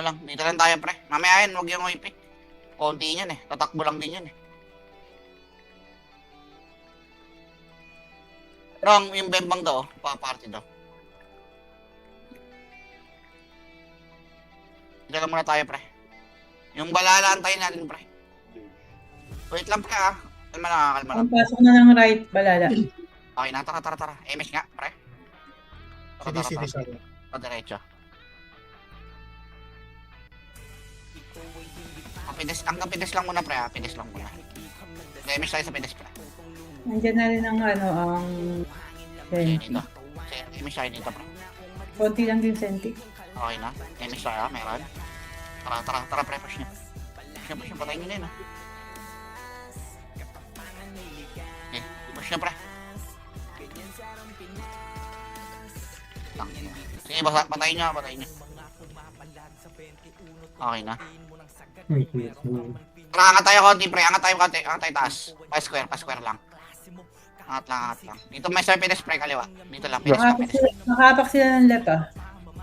mo lang. Dito lang tayo, pre. Mamaya yan, huwag yung OIP. Konti yan eh. Tatakbo lang din yan eh. Wrong, yung bembang daw, pa-party daw. Dito lang muna tayo, pre. Yung balala, antayin natin, pre. Wait lang, pre, ah. Kalma lang, kalma lang. Ang pasok na ng right, balala. Okay na, tara. MS nga, pre. City. Padiretso. Hanggang pides lang muna, pre, ha. Pides lang muna. MS tayo sa pides, pre. Nandiyan na rin ang ang Okay, senti. dito. MS tayo dito, pre. Konti lang din senti. Okay na. MS tayo, meron. Tara, pre, push nyo. Push nyo, patayin nyo na yun, ha. Okay, push nyo, pre. Sige, patayin nyo. Okay na. Tara, angat tayo konti, pre. Angat tayo taas. Pa-square lang. Angat lang. Dito may surface, pre, kaliwa. Dito lang, pinis. Nakapak sila ng left ah.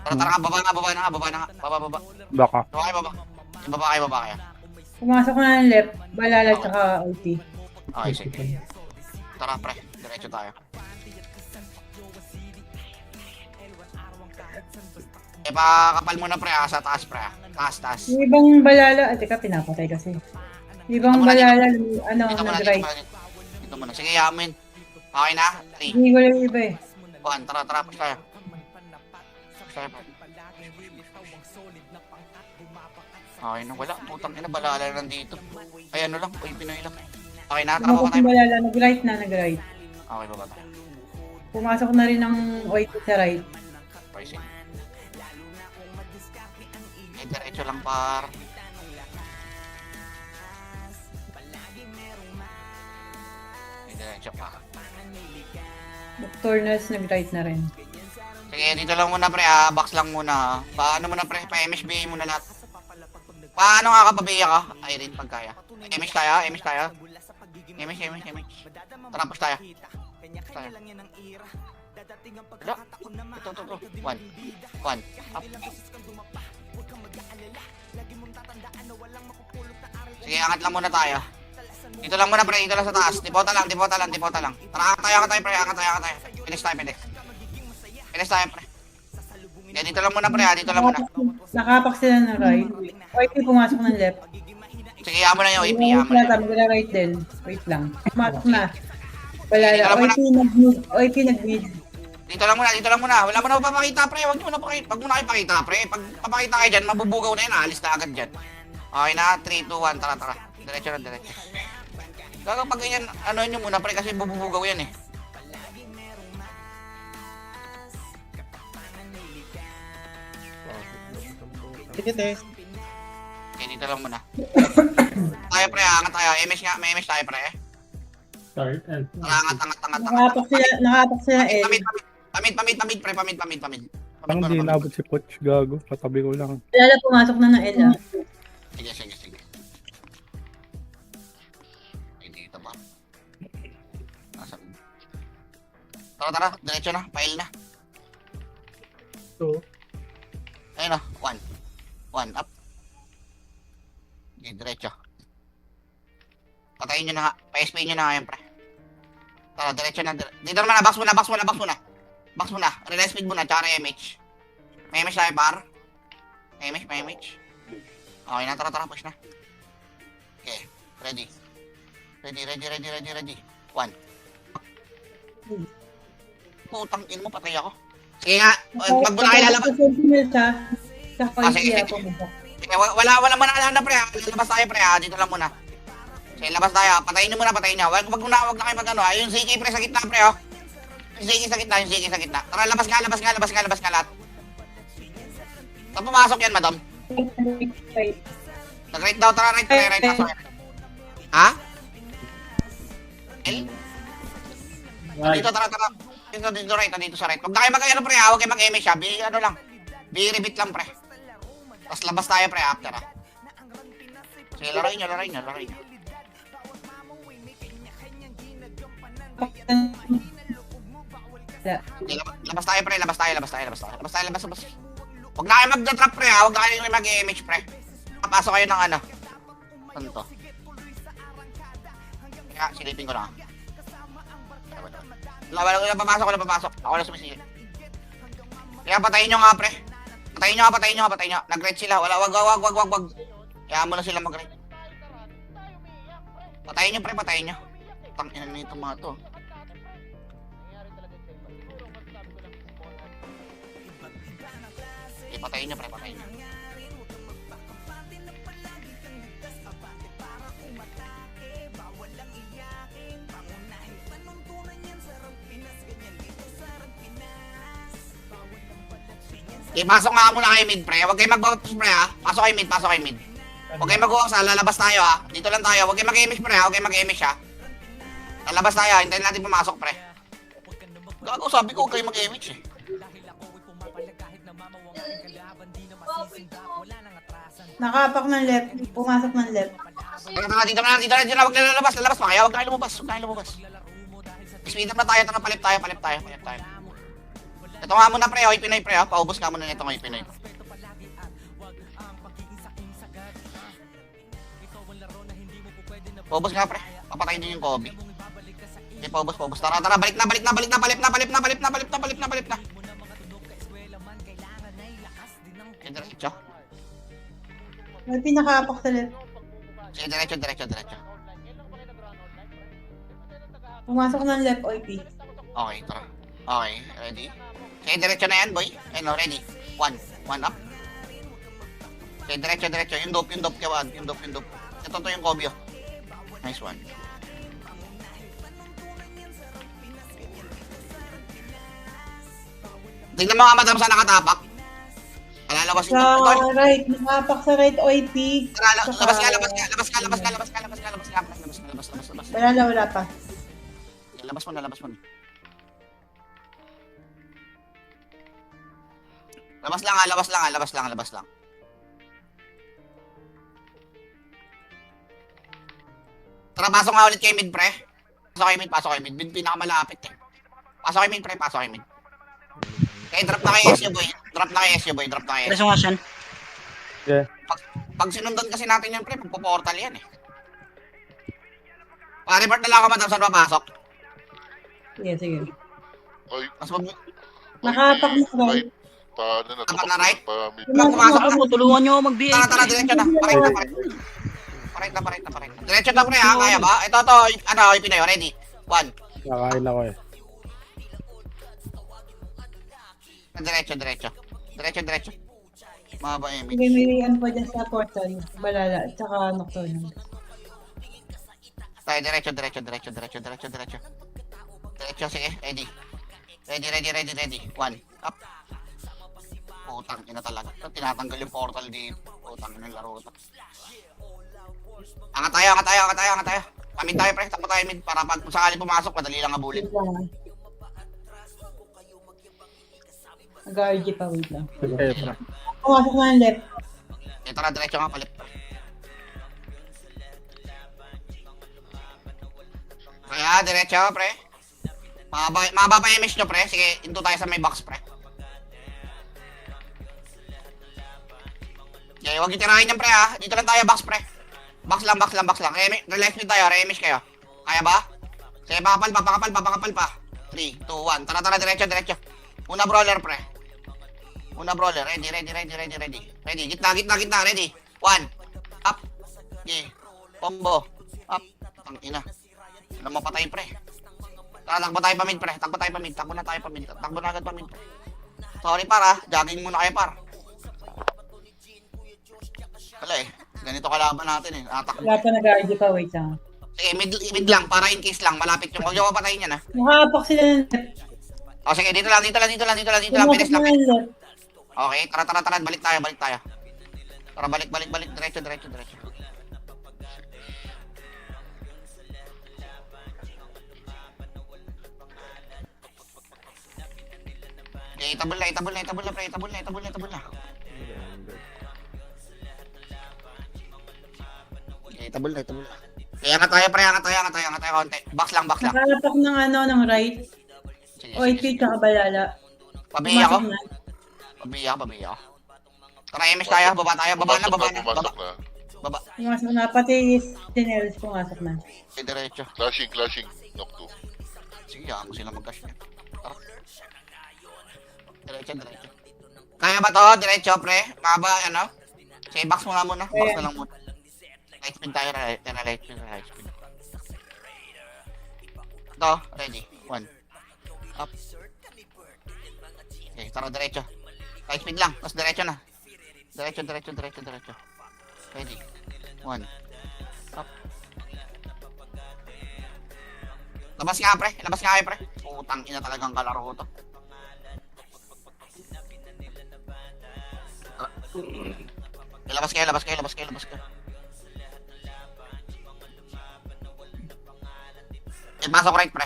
Tara, baba na nga. Baba. Baka. Baba kayo. Pumasok na ng left, balala tsaka OT. Okay, sige. Tara, pre. Diretso tayo. Pakapal mo na, pre, sa taas, pre. Taas. Yung ibang balala, teka, pinapatay kasi. Yung ibang balala, nag-right. Dito muna. Sige, yamin. Okay na? 3, Hindi ko lang iba eh. 1, tara, push tayo. Okay na, wala. Putang ina, balala nandito. Ay, ano lang. Uy, Pinoy lang. Okay na, tara, baba Pumasok tayo. yung balala, nag-right. Okay, baba tayo. Pumasok na rin ang OT sa right. Okay, sige. Diretso lang, par. Diretso pa. Nocturnals, nag-right na rin. Sige, dito lang muna, pre, box lang muna. Paano muna, pre? Pa-MSBA muna lahat. Paano nga kapabiya ka? Ay, rin pagkaya. MS tayo. MS. Tara, push tayo. Ito. 1. Up. Sige, angat lang muna tayo. Dito lang muna, pre. Dito lang sa taas. Tipota lang. Tara, angat tayo, pre. Pinis tayo. Pinis tayo, pre. Okay, dito lang muna, pre. Dito lang muna. Nakapak sila ng right. OT pumasok ng left. Sige, amo na yung OP. Mag-right din. Wait lang. Pumasok na. Balala. OT nag-mid. Dito lang muna. Wala mo na papakita, pre. Wag mo na ipakita, pre. Pag papakita kayo dyan, mabubugaw na yun. Alis na agad dyan. Okay na, 3, 2, 1. Tara. Diretso. Kaya pag ganyan, ano nyo muna, pre, kasi bubugaw yan eh. Sige. Okay, dito lang muna. Tayo, pre, angat tayo. MS nga, may MS tayo, pre. Start. Tara, angat. Nakapak sila L. Pamit, pre. Pamit. Parang di inabot si Poch, gago. Katabi ko lang. Balala pumasok na ng L ah. Sige. Ay, dito ba? Tara, diretso na, file na. So, Ayun na, 1 up. Okay, diretso. Patayin nyo na nga, pa-SP nyo na nga yan, pre. Tara, diretso na. Dito naman na, box muna. Relay speed muna, tsaka MH. May MH tayo, par. May MH. Okay na, tara, push na. Okay, ready. 1. Putang in mo, patay ako. Sige nga, pag muna kayo lalabas. Sige. Wala mo na kailangan, pre. Lalabas tayo, pre. Dito lang muna. Sige, labas tayo. Patayin nyo. Wag na kayo mag-ano. Yung CK, pre, sa gitna, pre, oh. Yung CK sa gitna. Tara, labas nga lahat. Saan pumasok yan, madam? Nag-right daw, tara, right. Ha? L? Dito, tara. Dito right, dito sa right. Huwag na kayo mag-ano, pre, huwag kayo mag-MS siya. Bi-rebit lang, pre. Tapos labas tayo, pre, after, ha. Sige, laruin nyo. Labas tayo, pre, labas. Huwag na kayo mag-drop pre ha, huwag na kayo mag-image pre. Papasok kayo ng ano. Ano to? Kaya, silipin ko na. Wala papasok. Ako na sumisilip. Kaya patayin nyo nga pre. Patayin nyo. Nag-red sila. Wag. Kaya mo na sila mag-red. Patayin nyo. Tangina na itong mga to. Patayin nyo. Pasok nga muna kayo mid pre. Huwag kayo mag-push pre ha. Pasok kayo mid. Huwag kayo mag-uwang lalabas tayo ha. Dito lang tayo. Huwag kayo mag-image pre ha. Lalabas tayo. Hintayin natin pumasok pre. Gago, sabi ko huwag kayo mag-image eh. Nakapak ng left. Pumasok ng left. Dito na. Huwag kayo lalabas pa kaya. Huwag kayo lumabas. Speed up na tayo. Tara, palip tayo. Ito nga muna pre, Pinoy pre ha. Paubos nga muna nito ng Pinoy. Paubos nga pre. Papatayin din yung Kobe. Okay, paubos. Tara, balik na. Okay, diretso. May pinakapak sa left. Sige, diretso. Pumasok ng left, OP. Okay, tara. Okay, ready? Okay, diretso na yan, boy. Ayun, ready. One up. Okay, diretso. Yung dope. Ito to yung Kobe, oh. Nice one. Tignan mo nga, madam, saan nakatapak. Alalawas yung Sa tol. right. Nakapak sa right, OP. Tara, labas ka. Wala pa. Labas mo na. Labas lang. Tara, pasok nga ulit kay mid, pre. Pasok kay mid. Mid pinakamalapit eh. Pasok kay mid, pre. Okay, drop na kay SU, boy. Preso nga siyan. Yeah. Pag sinundan kasi natin yan, pre, magpo-portal yan eh. Pa-report na lang ako, madam, saan papasok? Sige. Ay, Mas mag... Nakapak ng right. paano na Tapak na right? Pumasok Pumasok na. Ako, tulungan nyo mag-BA. Tara, diretso na. Parit na. Diretso na, pre, ha? Kaya ba? Ito, yung Pinoy, ready? One. Kakain ako eh. Diretso. Mahaba yung mid. May ano pa dyan sa portal. Balala. At saka nocturnal. Tayo, diretso. Diretso, sige, ready. Ready. One, up. Putang ina talaga. Tinatanggal yung portal dito. Putang ina laro ito. Angat tayo. Pamid tayo, pre. Takbo tayo mid. Para pag sakali pumasok, madali lang abulin. Nag-RG pa, wait lang. Okay, pre. Pumasok na ng left. Ito na, diretso nga palit. Kaya, diretso, pre. Mababa pa yung image nyo, pre. Sige, into tayo sa may box, pre. Okay, huwag itirahin yan, pre, ha. Dito lang tayo, box, pre. Box lang. Relax nyo tayo, re-image kayo. Kaya ba? Sige, pakapal pa. 3, 2, 1. Tara, diretso. Una brawler, pre. Ready. Ready, gitna, ready. 1, up. Okay, combo. Up. Tangina. Ano mapatay, pre. Tara, takbo tayo pa mid, pre. Takbo na agad pa mid, pre. Sorry, par, jogging muna kayo, par. Wala eh. Ganito kalaban natin eh. Atak. Wala pa nag-RG pa, wait lang. Sige, mid lang, para in case lang. Malapit yung. Huwag yung papatayin yan, ha. Nakapak sila ng left. O sige, dito lang. Bilis lang. Okay, tara. Balik tayo. Tara, balik. Diretso. Okay, itabol na, pre. Itabol na. Okay, itabol na. Kaya nga tayo, pre. Konti. Box lang. Nakapak ng ng right. Sige. OP tsaka balala. Pabiya ko. Pumasok na. Pabiya ko. Tara, MS tayo. Baba tayo. Baba na, baba na. Pumasok Baba. na. Baba. Pumasok na. Pati Tinelis pumasok na. Okay, diretso. Clashing. Knock 2. Sige, ako sila mag-cash niya. Tara. Diretso. Kaya ba to? Diretso, pre? Maba, ano? Sige, box mo nga muna. Box na lang muna. Light spin tayo. Light spin. Ito, ready. 1. Up. Okay, tara, diretso. Light spin lang. Tapos diretso na. Diretso. Ready. 1. Up. Labas nga, pre. Labas nga kayo, pre. Putang ina talagang kalaro ko to. Labas kayo. Pasok right, pre.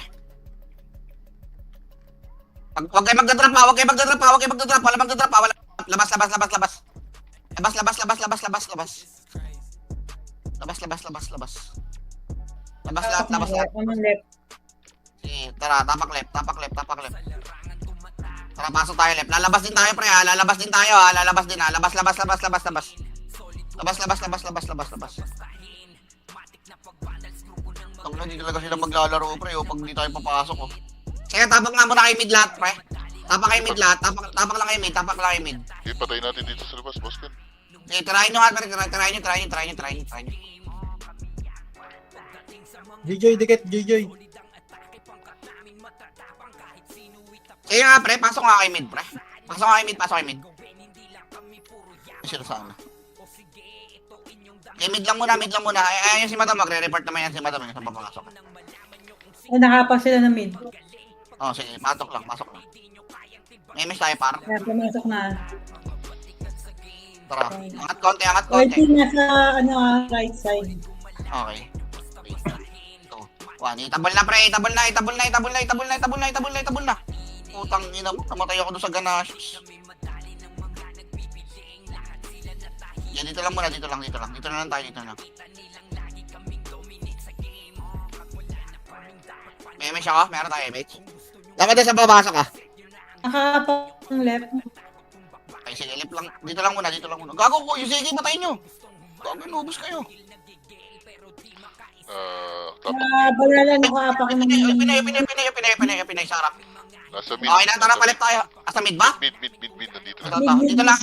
Huwag kayo magdadrop ha. Wala magdadrop. Labas. Anong left? Sige, tara, tapak left. Tara, pasok tayo left. Lalabas din tayo, pre, ha. Lalabas din. Labas. Tangina, hindi talaga sila maglalaro, pre, pag hindi tayo papasok, oh. Kaya tapak nga muna kayo mid lahat, pre. Tapak lang kayo mid. Okay, patayin natin dito sa labas, boss Ken. Sige, tirahin nyo nga, pre. Tirahin nyo. Joy, dikit, Joy. Sige nga, pre, pasok nga kayo mid, pre. Pasok kayo mid. Sino sana? Okay, mid lang muna. Ayun si madam, magre-report naman yan si madam, yung papapasok. Nakapak sila ng mid. Oh, sige, pasok lang. May miss tayo, par. Kaya pumasok na. Tara, angat konti. YT nasa right side. Okay. 2, 1, itabol na, pre. Itabol na. Putang ina mo, namatay ako doon sa ganache. Yan, dito lang. Dito na lang tayo. May image ako? Meron tayo image? Dapat din sa babasok ka. Nakapak ng left. Ay, sige, lip lang. Dito lang muna. Gago ko, yung sige, patayin nyo. Gago, inubos kayo. Balala nakapak ng... Pinay, sarap. Nasa mid. Okay na, tara, palip tayo. Asa mid ba? Mid, nandito na. Dito lang.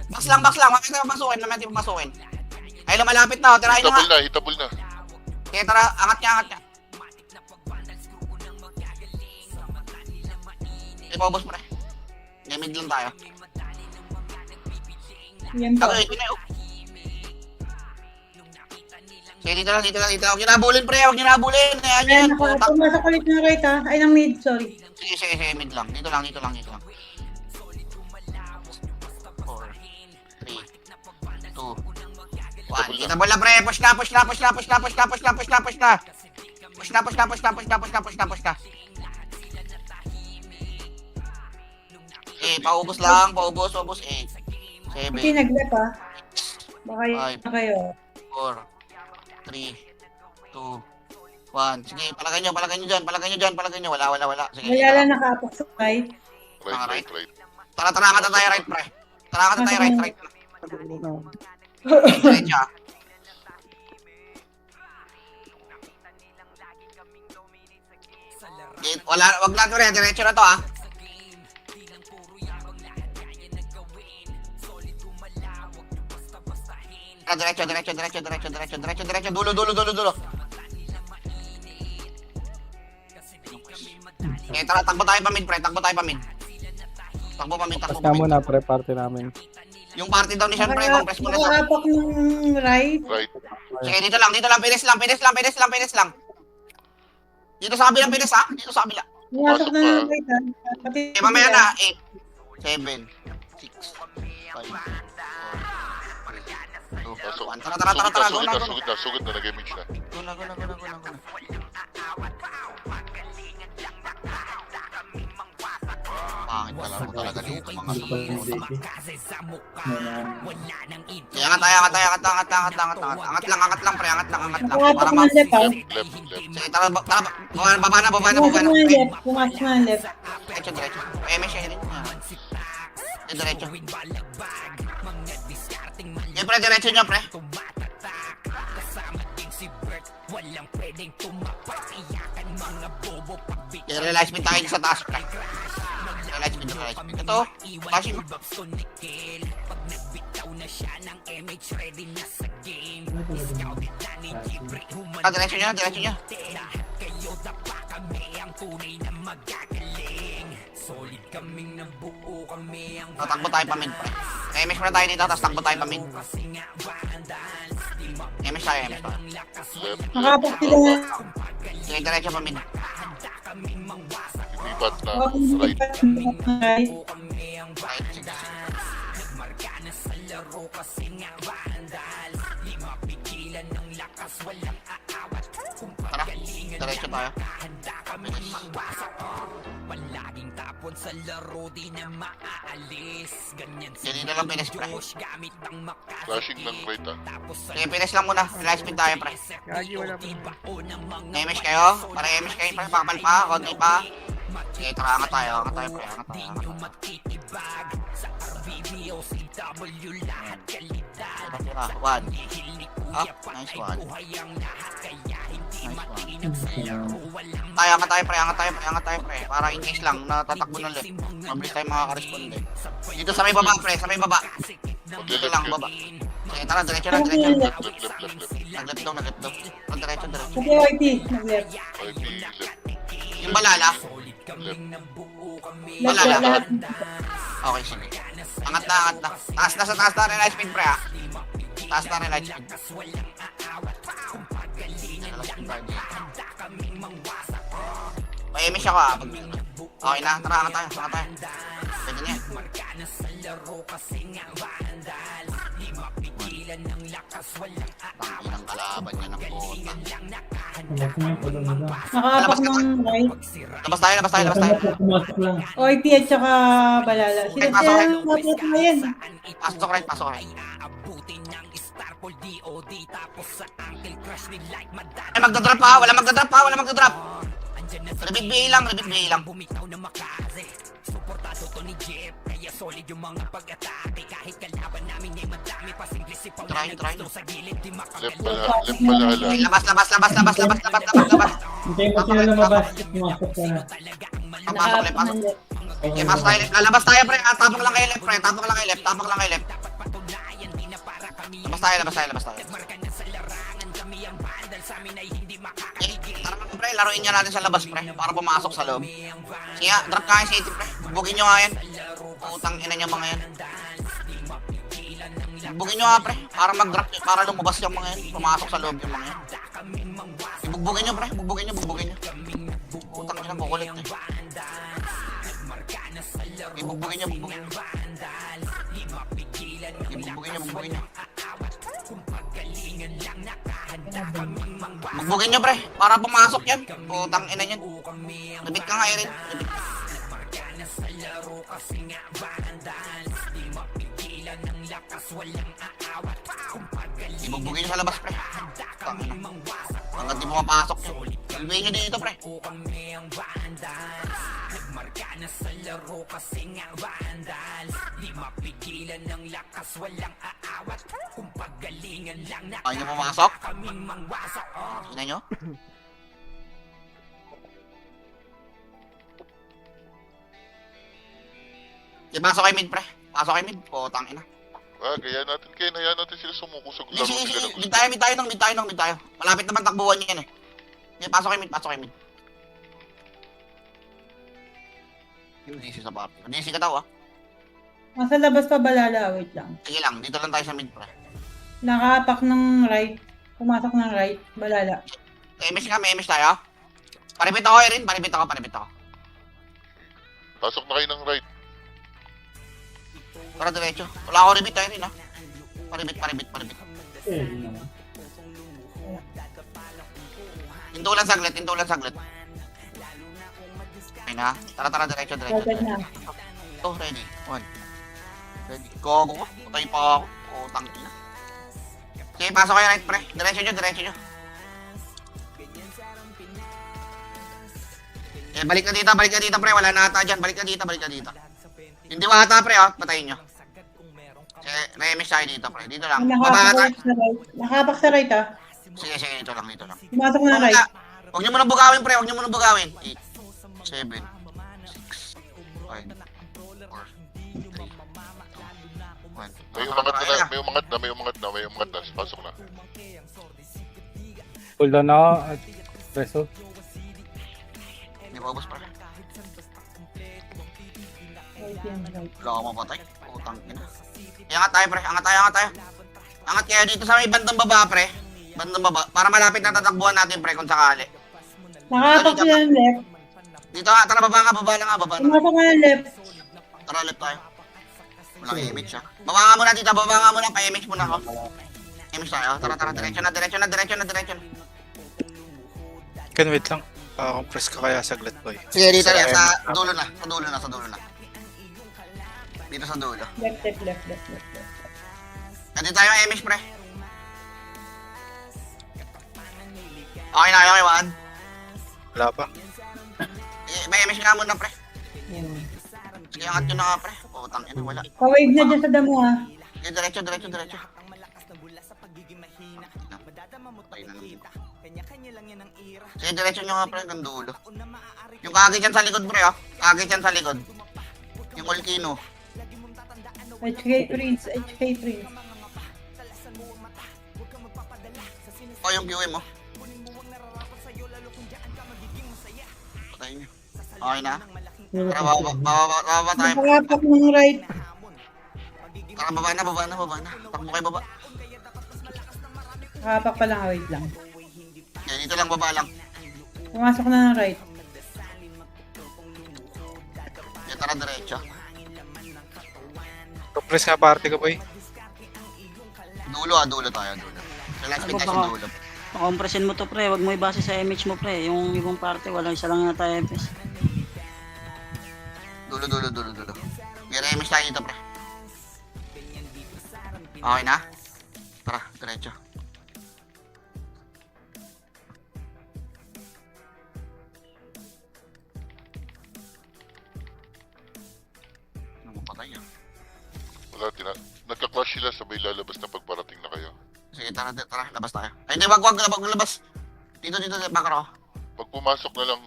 Box lang. Huwag natin pamasukin. Ay, lumalapit na. Tirahin nyo nga. Hitabol na. Kaya tara, angat niya. Ipobos mo na. Mid lang tayo. Yan po. Okay, pinay. Sige, dito lang. Huwag nyo nabulin, pre. Ayan Ayan, yan. pumasok ulit ng right ha. Ay, ng mid, sorry. Sige, mid lang. Dito lang. 4, 3, 2, 1. Itabol na, pre. Push na. Paubos lang. Paubos. 7, Hindi nag-left ha. Baka yun Five. na kayo. 4, 3, 2, 1. Sige, palagay nyo dyan. Wala. Sige, Balala nakapak sa right. Right. Tara, angat na tayo right, pre. Right. Diretso, ah. Wag lang, pre. Diretso na to, ah. Diretso. Dulo. Okay, tara, takbo tayo pa mid, pre. Takbo pa mid. Tapos nga muna, pre, party namin. Yung party daw ni Sean, pre. Compress mo na daw. Nakapak ng right. Right. Sige, dito lang. Pinis lang. Dito sa kabila, pinis, ha? Dito sa kabila. Pumasok na ng right ha. Pati Mamaya na. 8, 7, 6, 5, 4, 3, 2, Pasok. 1. Tara. Go na. Sugod na. Nag-image na. Go na. Pangit kalaro talaga dito, mga sumunod. Angat lang, pre. Angat lang. nakapak Para ng left ha. Left. Sige, tara, baba na. Pumasok na ng left. Diretso. MS siya rin. Diretso. Yung pre, diretso nyo, pre. I-realize me tayo sa taas, pre. Realize me. Ito, flashing mo. Diretso nyo. Tatakbo tayo pa mid, pre. MS muna tayo dito, tapos takbo tayo pa mid. MS tayo. Left. Nakapak sila. Sige, diretso pa mid. Lipat na. Nakapak Right. sila. Right. Right, sige. Tara, diretso tayo. Ganito lang finish, pre. Flashing ng right ah. Sige, finish lang muna. Realize me tayo, pre. Gagi, wala pa. MS kayo? Para MS kayo, pre. Pakapal pa, konti pa. Sige, tara, angat tayo, pre. Angat tayo. Tira, one. Up, nice one. Angat tayo, pre. Para in case lang, natatakbo ng left. Mabilis tayo makaka-responde. Dito sa may baba, pre, sa may baba. Dito lang, baba. Sige, tara, diretso lang. Left. Nag-left daw. Diretso. Sige, YT. Nag-left. IP left. Yung balala. Left, lahat. Okay, sige. Angat na. Taas na realize speed, pre, ha. Taas na realize speed. May MS ako, ha. Okay na, tara, angat tayo. Pwede na yan. Tangin ang kalaban niya ng bota. Nakapak ng right. Labas tayo. Pumasok lang. OIP at saka balala. Sila napapit na yan. Pasok right. Ay, magdadrop ha. Wala magdadrop. Repeat BA lang. Try. Left pala. Ay, labas. Hintayin mo sila lumabas. Pumasok ka na. Papasok left. Okay, pasok tayo left. Lalabas tayo, pre. Tapak lang kayo left, pre. Tapak lang kayo left. Labas tayo. Tara mga pre, laruin niya natin sa labas, pre. Para pumasok sa loob. Sige, drop nga yung city, pre. Bugin nyo nga yan. Putang ina niya mga yan. Bugin nyo nga, pre. Para mag-drop, para lumabas yung mga yan. Pumasok sa loob yung mga yan. Ibugbugin nyo, pre. Bugin nyo. Putang ina, kukulit eh. Ibugbugin nyo. Bugbugin nyo, pre. Para pumasok yan. Putang ina yan. Labit ka nga, Erin. Ibugbugin nyo sa labas, pre. Putang ina. Hanggang di pumapasok yun. Ilbay nyo dito, pre. Ayaw nyo pumasok? Tingnan nyo? Pasok kayo mid, pre. Putang ina. Hayaan natin sila sumuko sa laro Sige. nila ng gusto. Mid tayo. Malapit naman takbuhan niya yan eh. Sige, pasok kayo mid. Yung DC sa party. DC ka daw, ah. Nasa labas pa balala. Wait lang. Sige lang, dito lang tayo sa mid, pre. Nakapak ng right. Pumasok ng right. Balala. MS tayo. Paripit ako, Erin. Paripit ako. Pasok na kayo ng right. Tara, diretso. Wala ako ribit, Erin, ha. Paribit. Tintulan saglit. Ayun na. Tara, diretso. Agad na. Oh, ready. One. Ready. Go. Patay pa ako. Putang ina. Sige, pasok kayo right, pre. Diretso nyo. Balik ka dito, pre. Wala na ata dyan. Balik ka dito. Yung diwata, pre, oh. Patayin nyo. Remis tayo dito, pre. Dito lang. Baba tayo. Nakapak sa right. Nakapak sa right, ah. Sige, sige, dito lang, dito lang. Pumasok na right. Huwag nyo munang bugawin, pre. Huwag nyo munang bugawin. 8, 7, 6, 5, 4, 3, 2, 1. May umangat na, may umangat na, may umangat na, may umangat na. Pasok na. Pull down na ako at preso. Hindi pa ubos, pre. Right yan, right. Wala ako mapatay. Putang ina. Angat tayo, pre. Angat tayo, angat tayo. Angat kayo dito sa may bandang baba, pre. Bandang baba. Para malapit na tatakbuhan natin, pre, kung sakali. Nakapak sila ng left. Dito nga, tara, baba nga, baba lang nga, baba na. Pumasok na ng left. Tara, left tayo. Walang image, ha. Baba nga muna dito, baba nga muna. Pa-image muna ako. Image tayo. Tara, tara, diretso na, diretso na, diretso na, diretso na. Can wait lang. Compress ka kaya saglit, boy. Sige, dito yan, sa dulo na. Sa dulo na, sa dulo na. Dito sa dulo. Left. Nandito tayo yung image, pre. Okay na, okay, Wad. Wala pa. May image nga muna, pre. Yan. Sige, angat nyo na nga, pre. Putang ina, wala. Pa-wave na dyan sa damo, ah. Sige, diretso, diretso, diretso. Sige, diretso nyo nga, pre, hanggang dulo. Yung kagit yan sa likod, pre, oh. Kagit yan sa likod. Yung Volcano. HK Prince. O, yung QM, oh. Patayin nyo. Okay na? Tara, baba tayo. Nakapak ng right. Tara, baba na. Takbo kayo baba. Nakapak pa lang, wait lang. Okay, dito lang, baba lang. Pumasok na ng right. Okay, tara, diretso. Compress ka party ka, boy. Dulo tayo, dulo. Sa last pin tayo sa dulo. Compression mo to, pre. Huwag mo ibase sa image mo, pre. Yung ibang parte, walang isa lang na tayo FPS. Dulo. May remis tayo dito, pre. Okay na? Tara, diretso. Ano patay ah? Wala, nagka-clash sila sabay lalabas na pagparating na kayo. Sige, tara, labas tayo. Ay, hindi, wag labas. Dito, bakar ako. Pag pumasok na lang,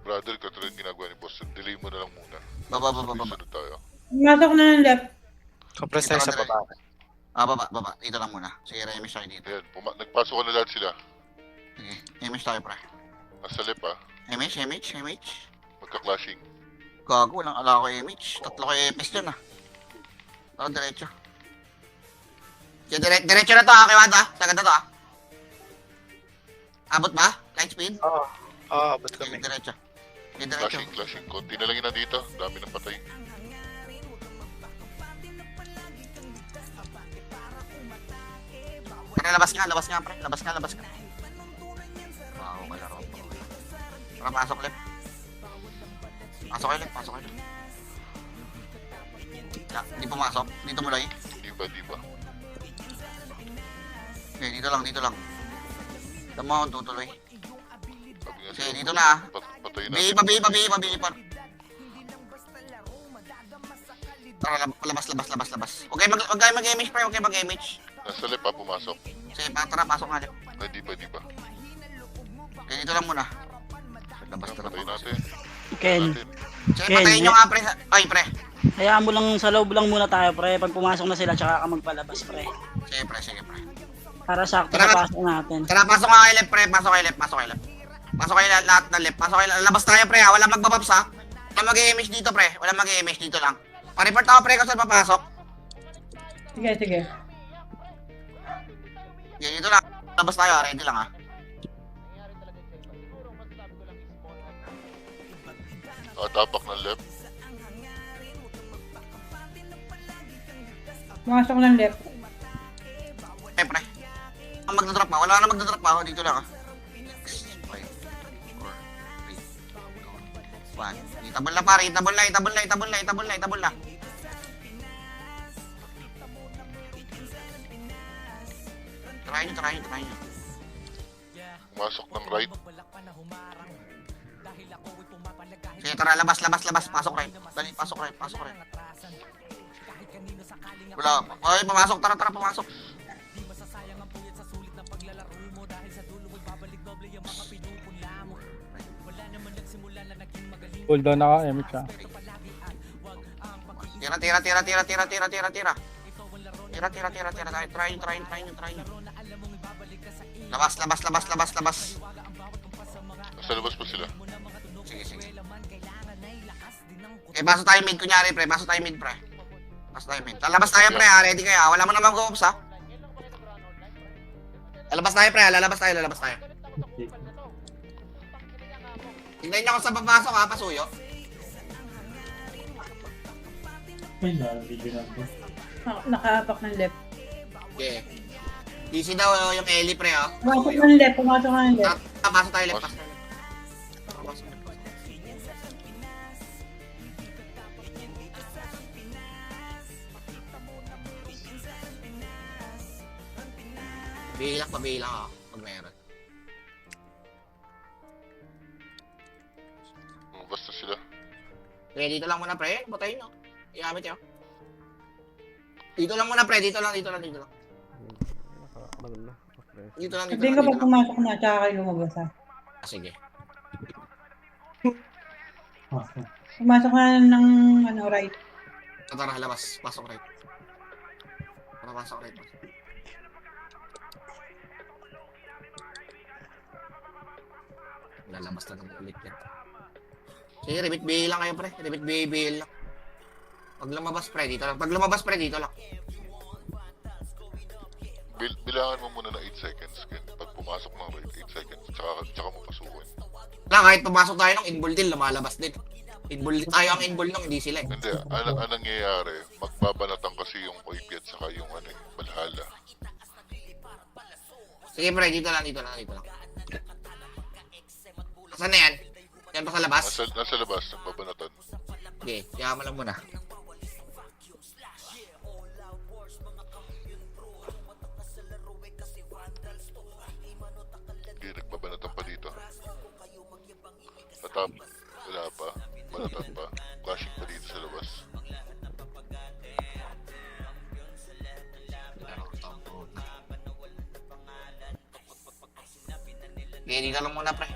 brother, katulad ginagawa ni boss, delay mo na lang muna. Baba. Sunod tayo. Pumasok na ng left. Compress tayo sa baba. Baba. Dito lang muna. Sige, remis tayo dito. Ayan, nagpasok ka na lahat sila. Sige, remis tayo, pre. Nasa left ah, Image. magka-clashing. Gago, walang ala ko image. 3 ko EPS dyan ah. Tara, diretso. Sige, diretso na to ah, kiwad ah. Sagad na to ah. Abot ba? Light speed? Oo, abot Sige, kami. diretso. Sige, diretso. Clashing. Konti na lang yun nandito. Dami ng patay. Tara, labas nga, pre. Labas nga. Wow, malaro. Tara, pasok left. Pasok kayo left. Hindi pumasok. Dito mulay. Di ba? Okay, dito lang. Tama akong tutuloy. Sabi nga Sige, sa'yo, dito na ah. patayin natin. Babi pa. Tara, labas. Okay, wag kayo mag-image, pre. Okay, mag-image. Nasa left ah, pumasok. Sige, tara, pasok nga left. Ay, di ba? Okay, dito lang muna. Labas. Patayin natin. Ken, Sige, patayin nyo nga, pre. Ay, pre. hayaan mo lang sa loob lang muna tayo, pre. Pag pumasok na sila, tsaka ka magpalabas, pre. Sige, pre. Para sakto Tara. na pasok natin. Tara, pasok nga kayo left, pre. Pasok kayo lahat na left. Labas tayo, pre, ha. Wala magbabaps, ha. Wala mag-image dito, pre. Wala mag-image dito lang. Pa-report ako, pre, kung saan papasok. Sige. Sige, dito lang. Labas tayo, ha. Ready lang, ha. Tapak ng left. Pumasok ng left. Okay, pre. Ang magdadrop pa. Wala na magdadrop pa. Dito lang, ha. 6, 5, 4, 3, 2, 1. Itabol na, pare. Itabol na. Try nyo. Pumasok ng right. Sige, tara, labas. Pasok right. Dali, pasok right. Wala. Okay, pumasok. Tara, pumasok. Hold on naka MX ah. Tira. Try nyo. Labas. Nasa labas pa sila. Sige. Okay, baso tayo mid, kunyari, pre. Baso tayo mid. Lalabas tayo, pre, ha. Ready kayo, ha. Wala mo naman go-ups, ha. Lalabas tayo, pre, ha. Lalabas tayo. Tignan nyo kung saan papasok, ha. Pasuyo. May na-video na ako. Nakapak ng left. Okay. Easy daw yung Ellie, pre, ha. Pumasok ng left. Pasok tayo left. Pabilang, ha. Pag meron. Basta sila. Okay, dito lang muna, pre. Butayin nyo. Iamit nyo. Dito lang muna, pre. Dito lang. Dito lang. Sabihin ka pag pumasok na, tsaka kayo lumabas ha. Sige. Awesome. Pumasok na ng right. Tara, labas. Pasok right. Pasok right. Lalabas na ng ulit yan. Sige, repeat BA lang kayo, pre. Repeat BA lang. Pag lumabas, pre, dito lang. Bilangan mo muna ng 8 seconds. Pag pumasok ng right, 8 seconds. Tsaka mo pasukin. Lang, kahit pumasok tayo ng inball din, lumalabas din. Tayo ang inball nung, hindi sila. Hindi, anong nangyayari? Magbabanatan kasi yung Oipiat saka yung Valhalla. Sige, pre, dito lang. Saan na yan? Yan pa sa labas? Nasa labas, nagbabanatan. Okay, yaman lang muna. Hindi, nagbabanatan pa dito. Wala pa. Banatan pa. Flashing pa dito sa labas. Okay, dito lang muna, pre.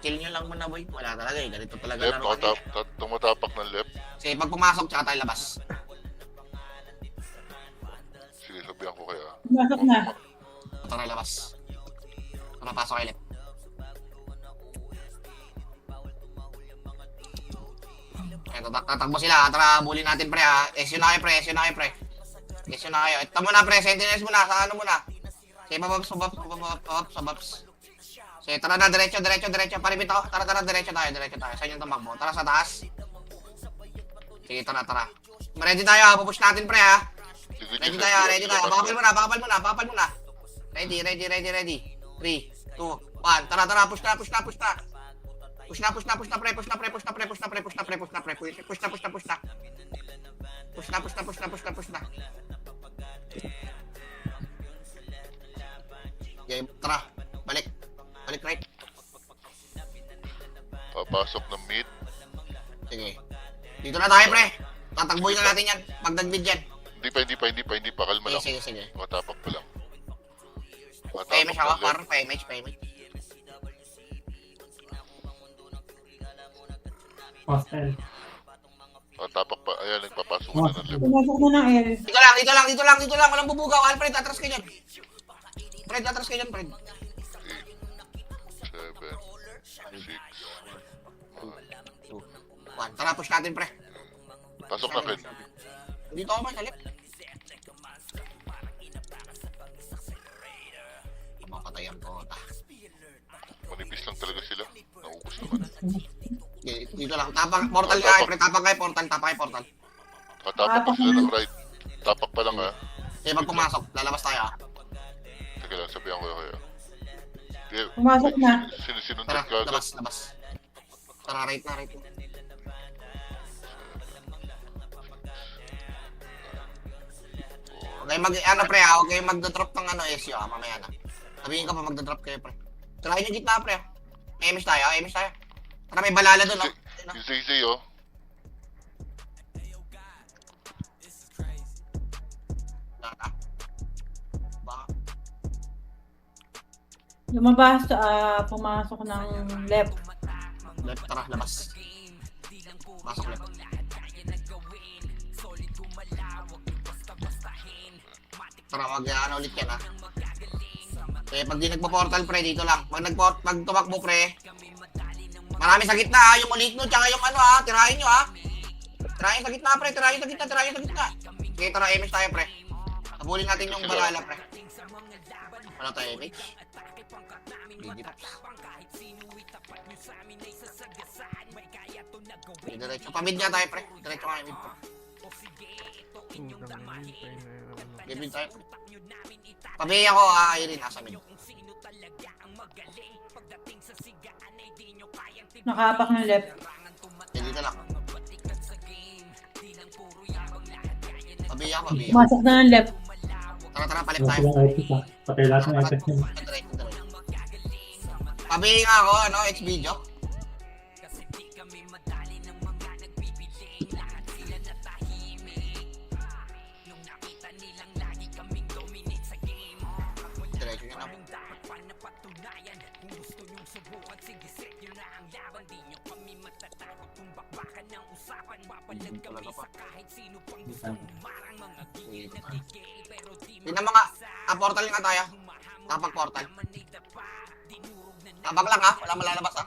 Kill nyo lang muna, boy. Wala talaga eh. Ganito talaga Left, laro kami. tumatapak ng left. Sige, pag pumasok, tsaka tayo labas. Sige, sabihan ko kaya. Pumasok na. Tara, labas. Tara, pasok kayo left. Eto, tatakbo sila. Tara, bully natin, pre, ha. SU na kayo, pre. SU na kayo. Ito muna, pre. Sentinels muna. Sa ano muna. Sige, pabaps. Sige, tara na. Diretso. Paripit ako. Tara. Diretso tayo. Saan yung tumakbo? Tara sa taas. Sige, tara. Ready tayo, ha. Pupush natin, pre, ha. Ready tayo. Bakapal muna. Ready. 3, 2, 1. Tara. Push na, pre. Push na. Okay, tara. Balik right. Papasok ng mid. Sige. Dito na tayo, pre. Tatakbuhin na natin yan. Pag nag-mid yan. Hindi pa. Kalma lang. Sige. Matapak pa lang. PMH ako, parang PMH. Hostile. Matapak pa. Ayan, nagpapasok na ng left. Pumasok na ng L. Dito lang. Walang bubugaw. Alfred, atras ka dyan. Fred. 7, 6. 1. Tara, push natin, pre. Pasok na, Fred. Dito ako, man. Halip. Mapatayan ko. Manipis lang talaga sila. Naubos naman. Dito lang. Portal ka, pre. Tapang kayo, portal. Matapak pa sila ng right. Tapak pa lang, ha. Sige, pag pumasok, lalabas tayo, ha. Teka lang, sabihan ko kaya. Pumasok na. Sinusundan Tara, ka agad. labas. Tara, right na. Okay, pre, ha. Huwag kayong magdodrop ng SU, ha. Mamaya na. Sabihin ka pa, magdodrop kayo, pre. Try nyo gitna, pre, ha. MS tayo. Tara, may balala dun, ha. Yung Zay oh. Wala na. Ba? Lumabas, pumasok ng left. Left, tara, labas. Pasok left. Tara, mag-ano ulit yan, ha. Eh, pag di nagpo-portal, pre, dito lang. Pag tumakbo, pre, marami sa gitna, ha. Yung Maligno, tsaka yung ano, ha. Tirahin nyo, ha. Tirahin sa gitna, pre. Tirahin sa gitna. Okay, tara, image tayo, pre. Habulin natin yung balala, pre. Wala tayo, image. Okay, diretso. Pamid nga tayo, pre. Diretso nga, mid, pre. Mid tayo, pre. Pabi ako, Irene, nasa mid. Nakapak ng left. Okay, dito lang. Pabi ako. Pumasok na ng left. Tara, palit Wala tayo. silang ipis ah. Patay lahat ng ipis niya. Pabi nga ako, ano, X-Video. Diretso yun, ako. Talaga pa. Yun ang mga, portal nga tayo. Tapag-portal. Tabak lang, ha? Wala malalabas, ha?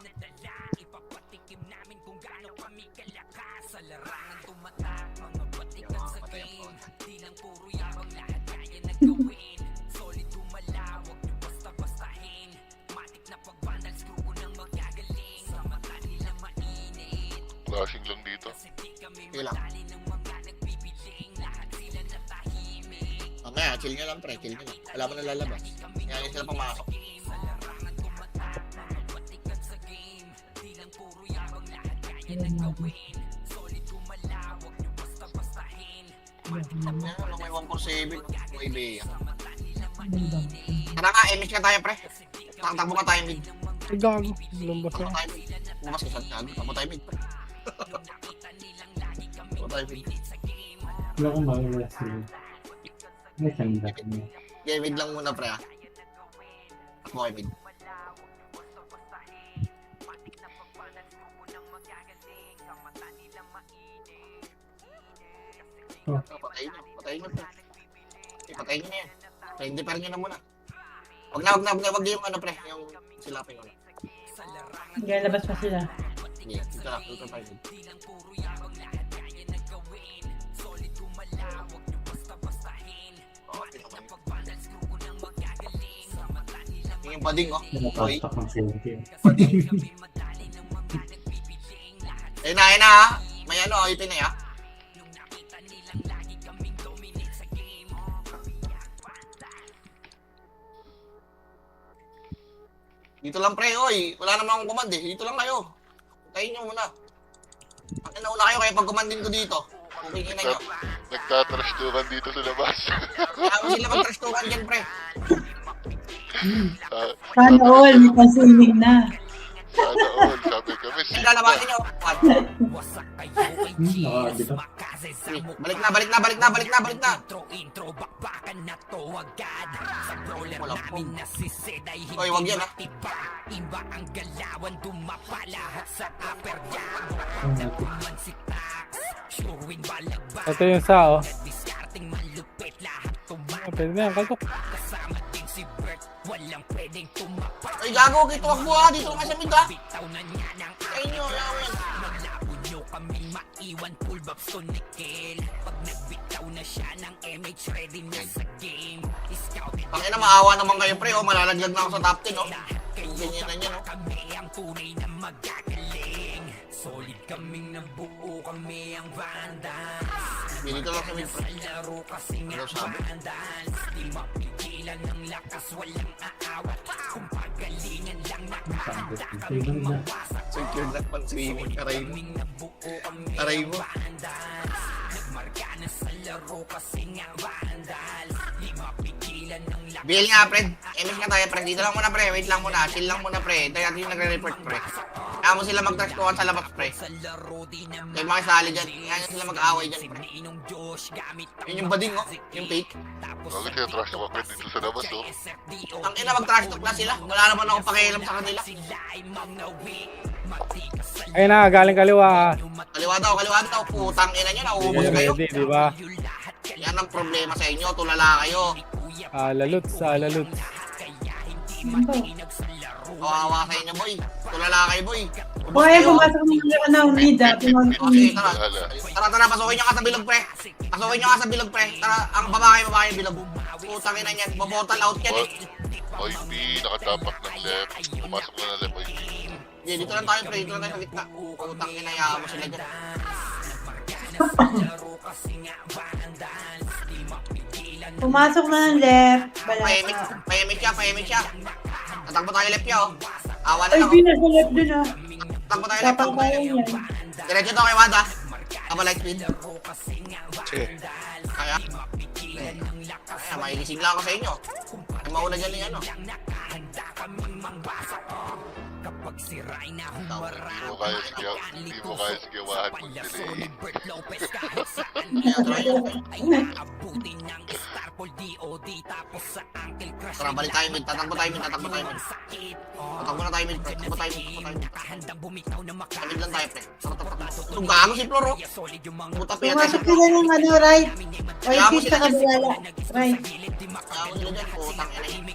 Flashing lang dito. Okay lang. Mamaya, chill nyo lang, pre. Chill nyo lang. Wala mo nalalabas. Kaya yun sila pumasok. Ano, may 147. May Bea. Tara nga, image ka tayo, pre. Takbo ka tayo, mid. Ay, gago. Lambas Takbo na. tayo, mid. Bumas ka sa takbo tayo, mid, pre. Takbo tayo, mid. Wala akong mawala sila. May sanda niya. Okay, mid lang muna, pre, ha. Takbo kayo, mid. Oh. Patayin nyo, pre. Patayin nyo na yan. Hindi pa rin nyo na muna. Wag yung ano, pre, yung silapin ko. Lalabas pa sila. Sige, dito lang, dito tayo. Yung bading, oh. Nakapastak ng sente. Ayun na, ha. May ano, ipin na, ha. Dito lang, pre, oy. Wala naman akong command, eh. Dito lang kayo. Tayin nyo muna. Ang nauna kayo, kaya pag commandin ko dito. Pupingin na nyo. Nagtatrastukan dito sa labas. Kaya mo sila mag-trastukan dyan, pre. Sana all, may pasinig na. Sana all, sabi kami. Yung lalabanin nyo. Nakakabito. Balik na. Wala po. Oy, wag yan, ha. Ito yung sa, oh. Pwede na yan, kaltok. Ay, gago, kay tuwag mo, ha. Dito ka sa mid, ha. Tayin nyo, yan. Pakina, maawa naman kayo, pre, oh. Malalaglag na ako sa top 10, oh. Ganyan na yan, oh. Dito lang sa mid, pre. Ano sabi? Secure na pang swimming, aray mo. Aray mo. Bill nga, Fred. Image nga tayo, Fred. Dito lang muna, pre. Wait lang muna. Chill lang muna, pre. Tayo natin yung nagre-report, pre. Kaya mo sila mag-trash sa labas, pre. Kaya mga sali dyan. Kaya sila mag-away dyan, pre. Yun yung bading, oh. Yung fake. Bakit kaya trash talk dito sa labas, oh? Ang ina, mag-trash talk na sila. Wala naman akong pakialam sa kanila. Ayun na, galing kaliwa. Kaliwa daw. Putang ina nyo, nauubos kayo. Ready, di ba? Yan ang problema sa inyo. Tulala kayo. Alaluts. Ano to? Kawawa sa inyo, boy. Tulala kayo, boy. Ubos Kaya kayo. pumasok ng mga na mid ah. Okay, tara. Wala. Tara, pasukin nyo ka sa bilog, pre. Pasukin nyo ka sa bilog, pre. Tara, ang babae bilog. Putang ina niyan. Bobotal out yan, eh. OIP, nakatapak ng left. Pumasok na ng left, OIP. Hindi, dito lang tayo, pre. Dito lang tayo sa gitna. Putang ina, yaman mo sila dyan. Pumasok na ng left. Balata. Pahimik siya. Tatakbo tayo left niya, oh. Awa na Ay, lang, oh. pinas na left dun ah. Tatakbo tayo left. Kapag yan. Diretso to kay Wanda. Aba light speed. Sige. Kaya? Kaya, mahigising lang ako sa inyo. Ay, mauna dyan yung ano. Hindi mo kaya sigawahan mag-delay. Kaya, try nyo. Tara, balik tayo mid. Tatakbo tayo mid. Tatakbo na tayo mid, pre. Tatakbo tayo mid. Kamid lang tayo, pre. Itong gago si Floro. Puta, pinatay si Pumasok Floro. sila ng ano, right? Kaya mo Right, sila sa kabalala. Right. Kaya mo sila dyan. Putang ina yun.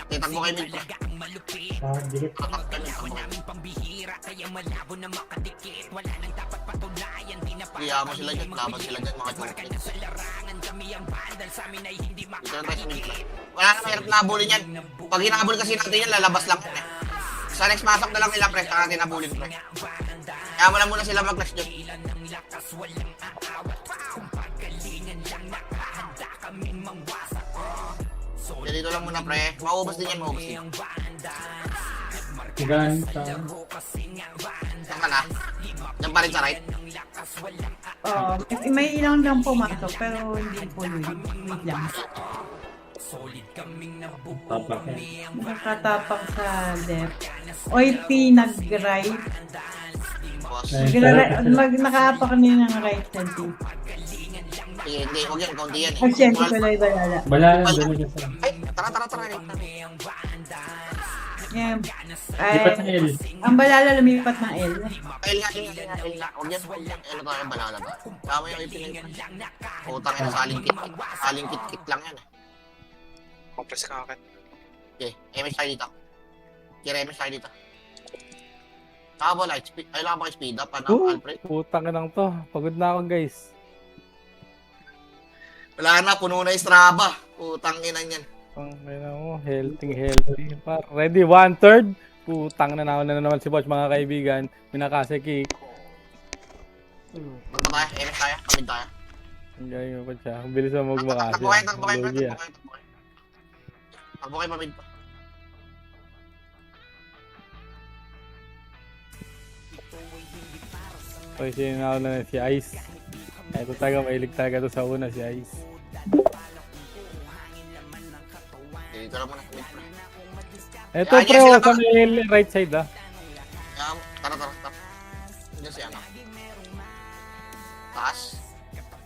Tatakbo kayo mid, pre. Kaya mo sila dyan. Laban sila dyan, mga church. Dito lang tayo sa mid, pre. Wala na, mahirap nabulin yan. Pag hinabol kasi natin yan, lalabas lang yan, eh. Sa next pasok na lang nila, pre. Saka natin nabulin, pre. Kaya mo lang muna sila mag-clash dyan. Kaya dito lang muna, pre. Maubos din yan, maubos din. Ganta. Saan ka na? Diyan pa rin sa right? Oo. May ilang lang pumasok, pero hindi po yun. Wait lang. Tapak yan. Nakatapak sa left. OIP nag-right. Boss. Nakaapak niya ng right side. Sige, hindi. Huwag yan. Kaunti yan, eh. Asyente ko lang balala. Balala, dali ka sa... Ay, tara. Yan. Lipat sa Ay, L. ang balala lumipat ng L. L nga. Huwag yan. L tayo, balala tayo. Tama yung ipinag. Putang ina, saling kit-kit. Saling kit-kit lang yan, eh. Compress ka akin. Okay, MH tayo dito. Kira MH tayo dito. Kabo light speed. Ay, lang ba speed up? Ano, Alfred? Putang inang to. Pagod na ako, guys. Wala na, puno na yung Strava. Putang ina niyan. Ang ina mo, healthy. Par, ready, 1/3. Putang na naman si Boch, mga kaibigan. Minakase kick. Punta tayo, MH tayo. Kamid tayo. Ang galing mo siya. Ang bilis mo magmakase. Takbo kayo, Lugi, ah. Takbo kayo, pamid pa. So, sininaw na si Ice. Ito talaga, mahilig talaga ito sa una, si Ice. Dito lang muna, kamid pa. Ito, Yan, pre, yan sila sa may right side, ah. Tara. Diyan si ano. Taas.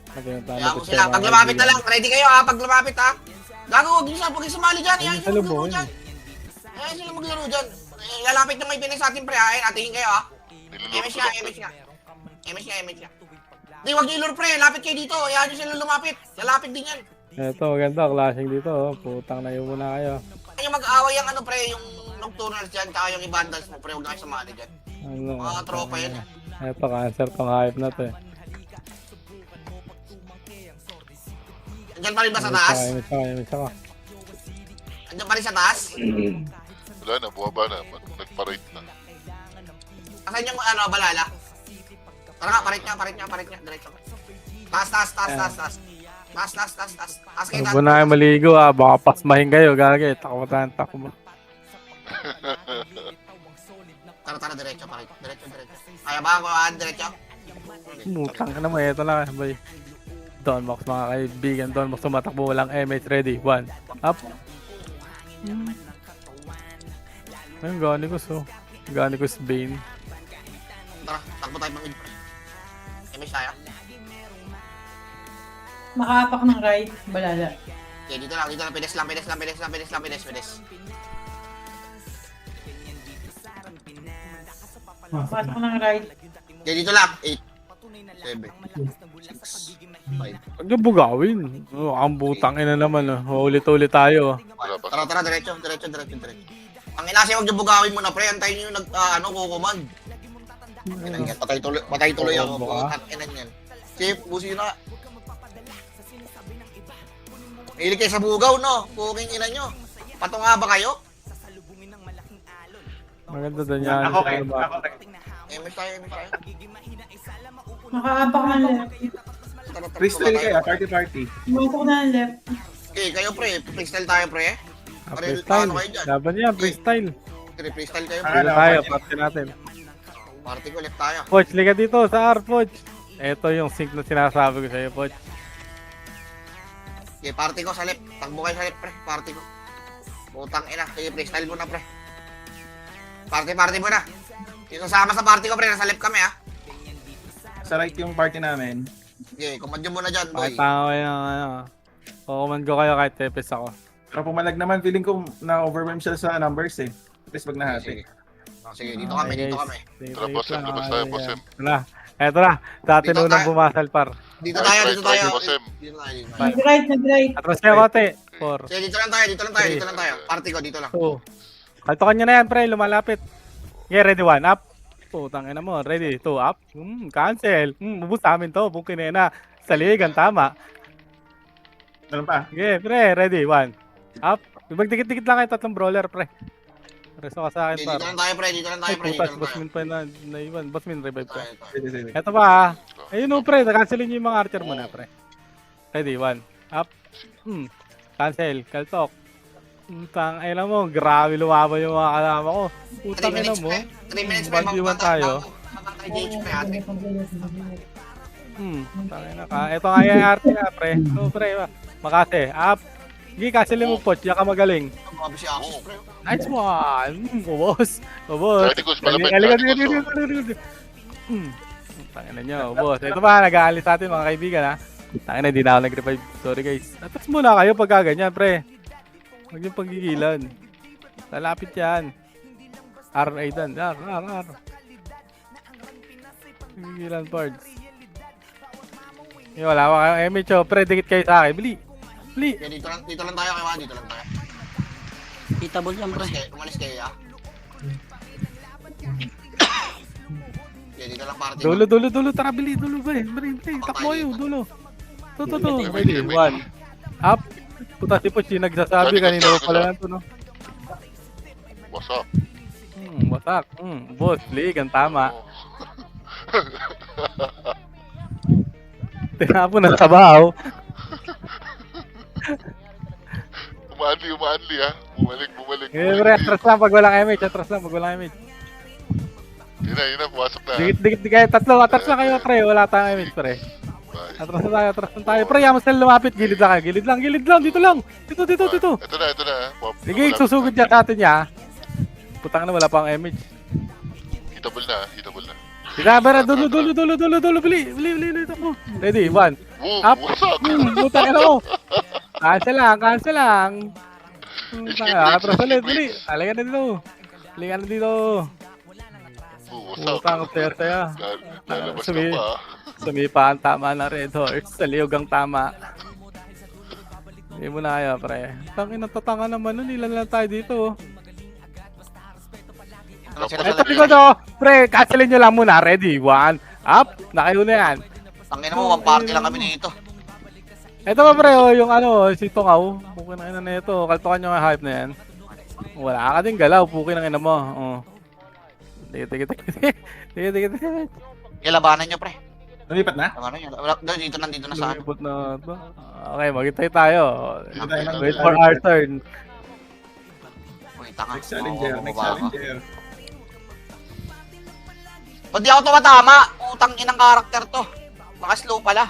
Kaya mo sila. Pag lumapit na lang. Ready kayo, ha? Pag lumapit, ha? Gago, huwag yung sumali dyan. Ayan sila maglaro dyan. Ayan sila maglaro dyan. Lalapit na may pinay sa atin, pre, ha? Ayan, atingin kayo, ha? MH nga. Di, wag nyo ilur, pre. Lapit kayo dito. Ayan nyo sila lumapit. Lalapit din yan. Ito, maganda, clashing dito, oh. Putang na yun muna kayo. Kaya mag-aaway yung ano, pre, yung nocturnals dyan, tsaka yung ibandals mo, pre. Huwag na kayo sumali dyan. Ano, Mga tropa yan. ito, cancer tong hype na to, eh. Andyan pa rin ba sa taas? Isa ka. Andyan pa rin sa taas? Wala na, buwaba na. Nagpa-rate na. Asan yung ano, balala? Tara nga, parit niya. Diretso. Taas. Taas kayo, Huwag mo na kayo maligo, ah. Baka pasmahin kayo, gagay. Takbo. Tara, diretso, parit. Diretso. Kaya ba ako, diretso? Mutang ka naman, ito lang, bay. Donmox, mga kaibigan. Donmox, tumatakbo, walang MH ready. 1, up. Ayun, Ganicus, oh. Ganicus Bane. Tara, takbo tayo mag-win. Image tayo. Makaapak ng right, balala. Okay, dito lang. Pides lang. Pasok ng right. Okay, dito lang. 8, 7, 6, 5. Huwag yung bugawin. Oh, ang butang ina naman, oh. Ulit-ulit tayo, oh. Tara, diretso. Ang inasi, huwag yung bugawin muna, pre. Antayin nyo yung kukuman. Patay tuloy ako. Ang ina niyan. Chip, busi na. Hilig kayo sa bugaw, no? Puking ina nyo. Patunga ba kayo? Maganda doon yan. Ako kayo. Image tayo. Makaapak ng left. Freestyle kayo, party. Pumasok na ng left. Okay, kayo pre. Freestyle tayo, pre. Ah, freestyle. Ano kayo dyan? Laban yan, freestyle. Okay, freestyle kayo, Ah, pre. Dito tayo, party natin. Party ko, left tayo. Poch, liga dito sa R, Poch. Ito yung sync na sinasabi ko sa'yo, Poch. Okay, party ko sa left. Takbo kayo sa left, pre. Party ko. Butang ina. Sige, freestyle muna, pre. Party muna. Dito sama sa party ko, pre. Nasa left kami, ha. Sa right yung party namin. Okay, command nyo muna dyan, boy. Pakita ko kayo ng ano. Kukuman ko kayo kahit tepes ako. Pero pumalag naman, feeling ko na-overwhelm siya sa numbers eh. At least pag nahati. Sige. Sige, dito kami. Tara, boss M. Labas tayo, boss M. Eto na. Dati Dito nunang tayo. bumasal, par. Dito tayo. Boss M. Dito tayo. Nag-right. Atras kayo, kote. 4, Sige, dito lang tayo. Party ko, dito lang. 2. Kaltokan nyo na yan, pre. Lumalapit. Yeah, ready 1, up. Putang ina mo. Ready 2, up. Cancel. Ubus namin to. Bukin na. Saligan, tama. Meron pa. Okay, pre. Ready 1, up. Magdikit-dikit lang kayo tatlong brawler, pre. Reso ka sa akin, Okay, par. dito lang tayo, pre. Dito lang tayo. Putas, Bossmin pa na naiwan. Bossmin, revive ka. Tayo. Sige. Eto pa, ayun o, pre. Cancelin nyo yung mga archer muna, pre. Ready, 1, up. Cancel, kaltok. Tang, ayun mo, grabe lumaban yung mga kasama ko. 3 Putang ina minutes, mo. pre. 3 minutes, pre. 1v1 tayo. Magkakay GH, pre, ate. Tangina ka. Ito nga yung arte nga, pre. So, pre, makase, up. Sige, cancelin mo, Poch. Yan ka magaling. Grabe si Axis, pre. Nice one. Ubos. Ubos. Verticus, malapit. Tangina nyo, ubos. Ito ba, nag-aalis natin mga kaibigan, ha? Tangina, hindi na ako nag-revive. Sorry, guys. Atas muna kayo pag ganyan, pre. Huwag yung paggigilan. Lalapit yan. R, Aidan. R. Paggigilan, parts. Wala ko kayong MH, oh. Pre, dikit kayo sa akin. Bili. Okay, dito lang tayo, kaya dito lang tayo. Hitable yan, pre. Umalis kayo, ha? Okay, dito lang party. Dulo. Tara, bili. Dulo, pre. Bili. Takbo kayo, dulo. To. Ready, 1. Up. Puta si Poch, yung nagsasabi kanina pa pala na to, no? Wasak. Wasak. Boss, league, ang tama. Tinapo na sabaw. Umaanli ha. Bumalik. Eh, pre, atras lang pag walang MH. Yun na, pumasok na. Dikit kayo, tatlo. Atras lang kayo, pre. Wala tayong MH, pre. Bye. Atras na tayo. Pre, yamas na lumapit. Gilid lang kayo. Gilid lang. Dito lang. Dito. Ito na. Sige, susugod niya sa atin niya. Putang na, wala pang MH. Hitable na. Sinabara, dulo. Bili. Takbo. Ready, 1. Up. Wasak. Putang ina mo. Cancel lang. Atras ulit, bili. Halika na dito. Wasak. Putang player tayo. Lalabas ka pa. Sumipa ang tama na Red Horse. Sa liog ang tama. Hindi mo na kaya, pre. Tangin, natatanga naman nun. Ilan lang tayo dito. Ito ko to. Pre, cancelin nyo lang muna. Ready, 1. Up. Nakayo na yan. Tangina mo, one party lang kami nito. Ito pa, pre. Yung si Tongaw. Pukin ang ina na ito. Kaltokan nyo ang hype na yan. Wala ka din galaw. Pukin ang ina mo. Dikit. Labanan nyo, pre. Nalipat na? Dito na saan. Lumipot na ito. Okay, maghintay tayo. Tayo Wait for our turn. Uy, tanga. Next challenger. Ba't di ako tumatama? Utang inang karakter to. Baka slow pala.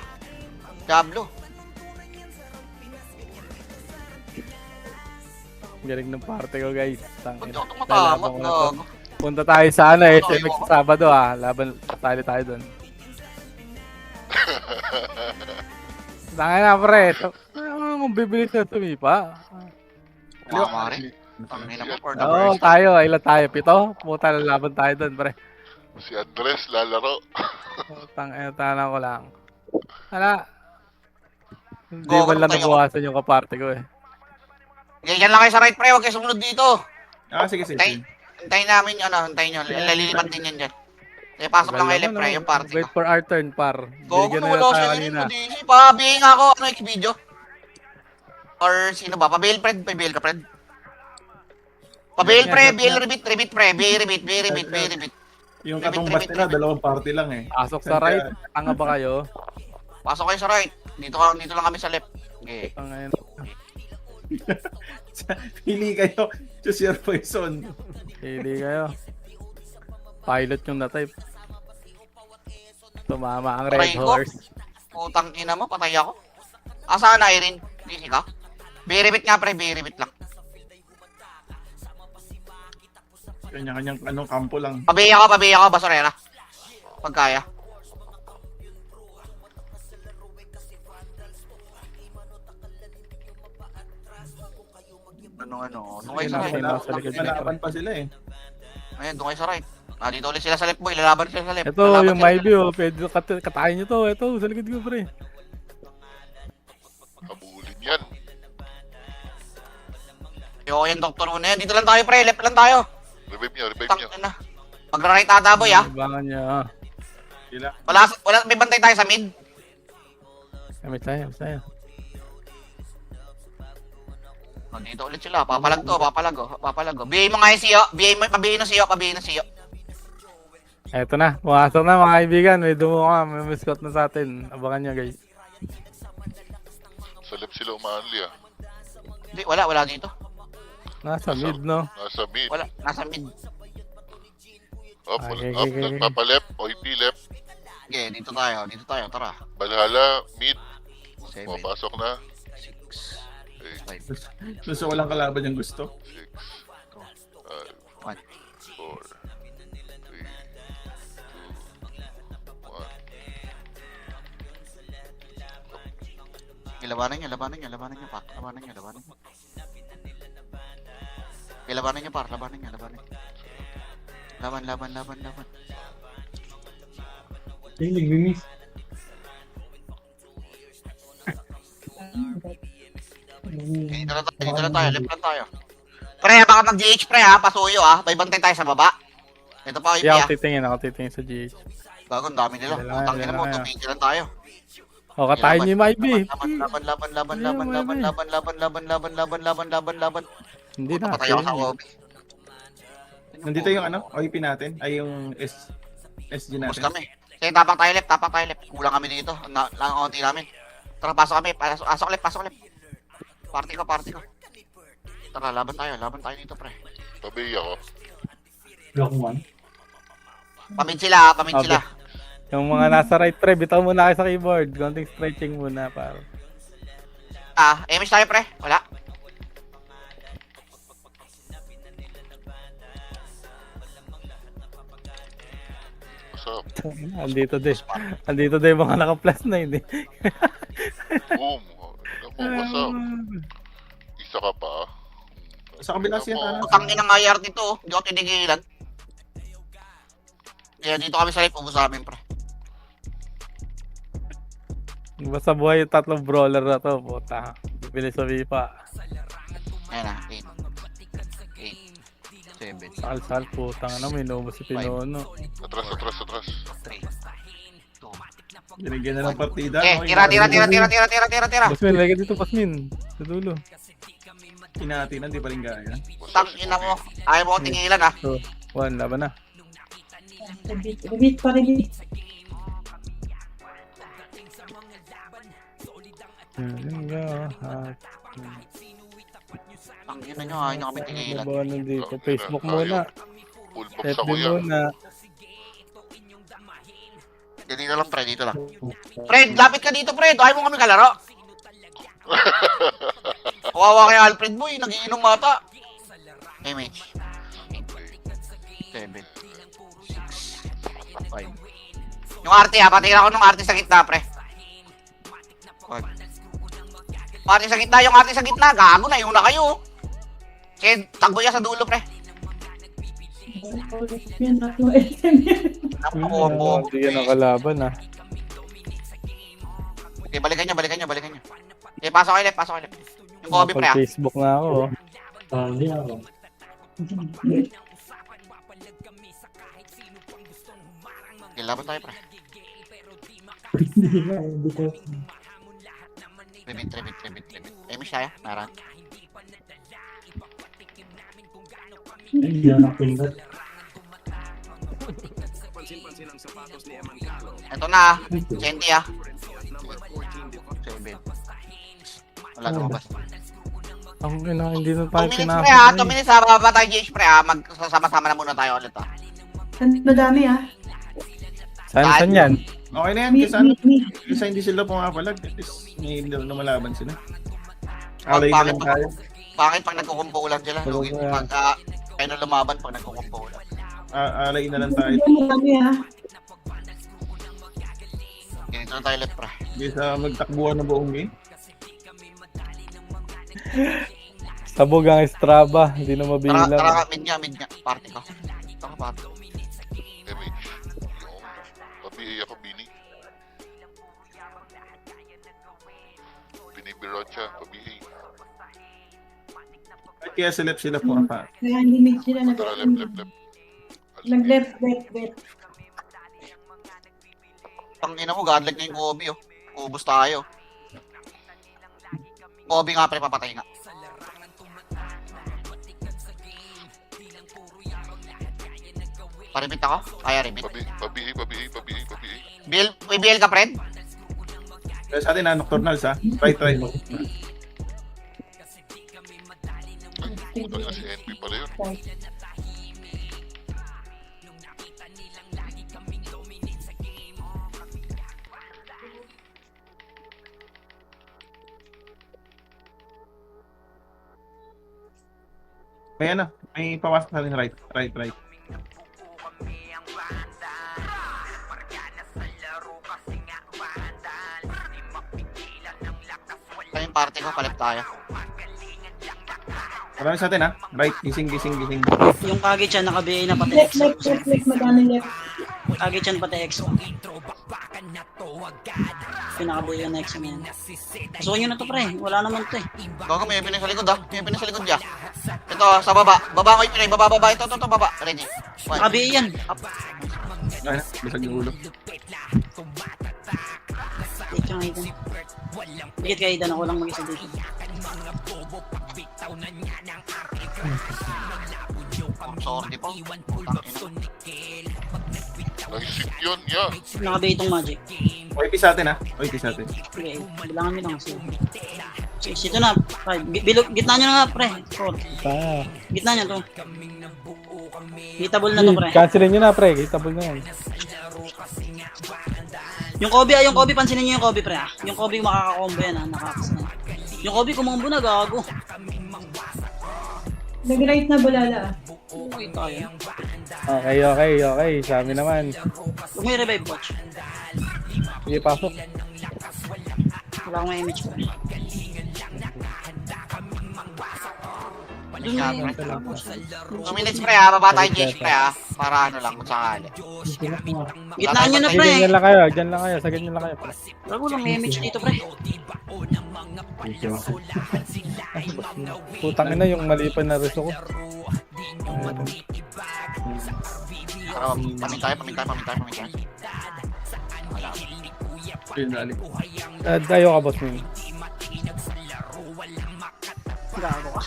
Diablo. Galing ng party ko, guys. Hindi Tangina. ako tumatamat, Lalaban ko na to. gago. Punta tayo sa ano, SMX sa Sabado laban tayo doon. Tangina, pre. Ang bibilis na tumipa. Mamari. Ang nila mo for the Oo, first. tayo. Ilan tayo? 7? Puta, lalaban tayo doon, pre. Si Andres lalaro. Tangina ko lang. Hala. Hindi Go, man lang tayo. nabuwasan yung kaparte ko eh. Ganyan lang kayo sa right, pre. Huwag kayo sumunod dito. Sige, sige. Hintayin namin yun, hintayin nyo. Lalilipat din yan dyan. Kaya pasok lang kayo left, pre, yung party Wait ko. for our turn, par. Gogo, Bigyan na wala tayo siya kanina. rin. Pabihin nga ako, ano, X-video. Or sino ba? Pabihin, Fred. Pabihin ka, Fred. Pabihin, pre. Bill, rebit, pre. Rebit. Yung katumbas nila, dalawang party lang eh. Pasok sa right. Tanga ba kayo? Pasok kayo sa right. Dito lang kami sa left. Okay. Tangina. Pili kayo. Choose your poison. Hindi kayo. Pilot yung na-type. Tumama ang red Try ko. horse. Putang ina mo, patay ako. Asaan na, Irene? Busy ka? Biribit nga, pre. Biribit lang. Kanya-kanyang kampo lang. Pabihin ako, basurera. Pag kaya. Doon kayo sa right. Nasa likod na. Malaban pa sila eh. Ayan, doon kayo sa right. Dito ulit sila sa left, boy. Lalaban sila sa left. Ito, Lalaban yung sila. Mybe, pwede katayin nyo to. Ito, sa likod ko, pre. Kabulin yan. Yo, yan, Dr. Una yan. Dito lang tayo, pre. Left lang tayo. Revive nyo. Tang ina. Magra-right ata, boy, ah. Ibangan niya. Sila. Wala, may bantay tayo sa mid. Kami tayo. Dito ulit sila. Papalag. Bigay mo nga yung siyo. Pabihin ng siyo. Eto na, pumasok na mga kaibigan. May dumuka, may mascot na sa atin. Abangan nyo, guys. Sa left sila umaanli ah. Hindi, wala dito. Nasa mid, no? Nasa mid. Wala, nasa mid. Up, Okay, up, okay. nagpapalep. OIP left. Okay, dito tayo, tara. Balhala, mid. 7, Pumapasok na. 6, 5, Gusto ko lang kalaban yung gusto. 6, 1. 5, 4, 3, 2, 1. Labanan nyo, Pak. Labanan nyo, Par. Laban. Ay, nag-miss. Dito lang tayo, left lang tayo. Pre, baka mag-GH, pre, ha. Pasuyo, ha. May bantay tayo sa baba. Ito pa, Yeah, ha. ako titingin sa GH. Gago, ang dami nila. Wala, Putang ina mo, wala. tumigil lang tayo. O, katayin niyo yung Mybe. Laban. Hindi na. Patay ako sa lobby. Nandito yung OIP natin. Ay, yung SG Bus natin. kami. Sige, tapak tayo left. Kulang kami dito. Lang konti namin. Tara, pasok kami. Pasok left. Party ko. Tara, laban tayo dito, pre. Tabi ako. Block 1. Pamid sila. Okay. Yung mga nasa right, pre, bitaw muna kayo sa keyboard. Konting stretching muna, para. Image tayo, pre. Wala. What's up? Andito din yung mga naka-plus na hindi. Boom. What's up? Isa ka pa. Sa kabila siya, ano? Putang inang IR dito, oh. Hindi ako tinigilan. Kaya dito kami sa live, ubos namin, pre. Basta buhay yung tatlong brawler na to, puta. Bibilis sa VIPA. Ayan na, 8, 7, Sal, putang ano, may inubos si Pinono. Atras. 3, 2. Binigyan na ng partida. Tira. Basmin, lagay dito, Basmin. Sa dulo. Hinati na, di pa rin gaya. Tang ina mo. Ayaw mo ko tingilan, ha. So, 1, laban na. Rebit. Tang ina nyo, ayaw nyo kami tingilan. Laban nandito. Facebook muna. Full box FB ako yan. muna. Dito lang, pre, dito lang. Fred, lapit ka dito, Fred. Ayaw mo kami kalaro. Kawawa kay Alfred, boy. Nagiinom mata. Image. 7, 6, 5. Yung arte ha, patira ko nung arte sa gitna, pre. 5. Arte sa gitna, yung arte sa gitna, gago na, yung na kayo. Sige, tagbo niya sa dulo, pre. Yan, natin SM yan. Naku, Hindi yan ang kalaban ah. Okay, balikan niya. Okay, pasok kayo left. Yung Kobe, pre ha. Facebook na ako. Oh. Hindi ako. Okay, laban tayo, pre. Hindi ko. Tribit. Emish tayo, meron. Hindi ako napindot. Ito na, Chanty ha. 7. Wala lumabas. Ang ina, hindi na 2 tayo minutes, pre ha. 2 pinapakay. minutes ha. Bababa tayo, GH, pre ha. Magsasama-sama na muna tayo ulit ha. Madami ah. Saan yan? Okay na yan, kasi hindi sila pumapalag. At least may lumalaban sila. Alay na lang tayo. Bakit pag nagkukumpo ulan sila? Lugi. Pag kayo na lumaban pag nagkukumpo ulan. Alay na lang tayo. Madami ah. Ganito na tayo left, pre. Hindi sa magtakbuhan ng buong game. Sabog ang Strava, hindi na mabilang. Tara, mid nga. Party ko. Tara, party. Image. Yung pabi ako, Bini. Binibirotcha, pabi. Kaya sa left sila pumapa. Kaya hindi mid sila Tara, left. Nag-left. Ang ina mo, godlike na yung Kobe, oh. Ubus tayo. Kobe nga, pre, papatay nga. Paribit ako? Kaya ribit. Pabi. May BL ka, friend? Kaya sa atin nocturnals ha. Try. Puta na si NP pala yun. May pawasok sa atin right. Ito yung party ko, palit tayo. Marami sa atin ha. Right, gising. Yung Kage-chan naka-BA na pati Left, EXO. madami left. Kage-chan pati EXO. Pinaka-BA na EXO yan. So yun na to, pre. Wala naman to eh. Gago, may pinis sa likod ha. May pinis sa likod dyan. Ito, sa baba. Baba ko yung pinay. Baba. Ito, baba. Ready. One. Naka-BA yan. Ay, basag yung ulo. Dito nga Aidan. Bigit ka Aidan, ako lang mag-isa dito. Sorry po. Naisip yun, yeah. Naka-BA itong Magic. OIP sa atin ha. Okay, bilangan nyo lang. So, ito na. Gitna nyo na nga, pre. Kaya. Gitna nyo to. Hitable na to, pre. Cancelin nyo na, pre. Hitable na yan. Yung Kobe, pansinin nyo yung Kobe, pre, ah. Yung Kobe makakakombo yan, ah. Nakakas na. Yung Kobe kumombo na, gago. Nag-right na balala ah. Okay tayo. Okay. Sa amin naman. Huwag mo i-revive, coach. Sige, pasok. Wala akong image, pre. Palis nga, pre. 2 minutes, pre ha. Baba tayo, GH, pre ha. Para ano lang, kung sakali. Gitnaan nyo na, Sige, pre. dyan lang kayo. Sa ganyan lang kayo. Pre. Wala lang may image dito, pre. Putang ina yung malipan na reso ko. Pero, pamin tayo. Wala. Yun, dali. Tayo ka, boss mo. Gago ka.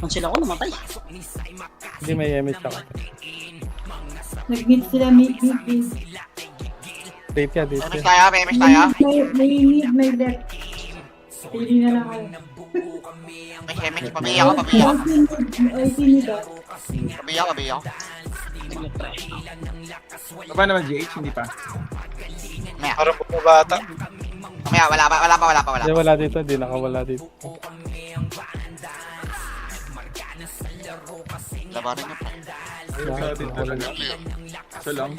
Kung sila ko, namatay. Hindi may image ako. Nag-meet sila, meet. Date ka. Memes tayo. May mid, may left. Pili na lang kayo. May MX, pabiya ko. OIP mid ah. Pabiya ko. Baba naman GH, hindi pa. Maya. Parang bumabata. Mamaya, wala pa. Hindi, wala dito. Hindi nakawala dito. Labanan niyo, pre. Ayun sa atin talaga. Clear. Isa lang.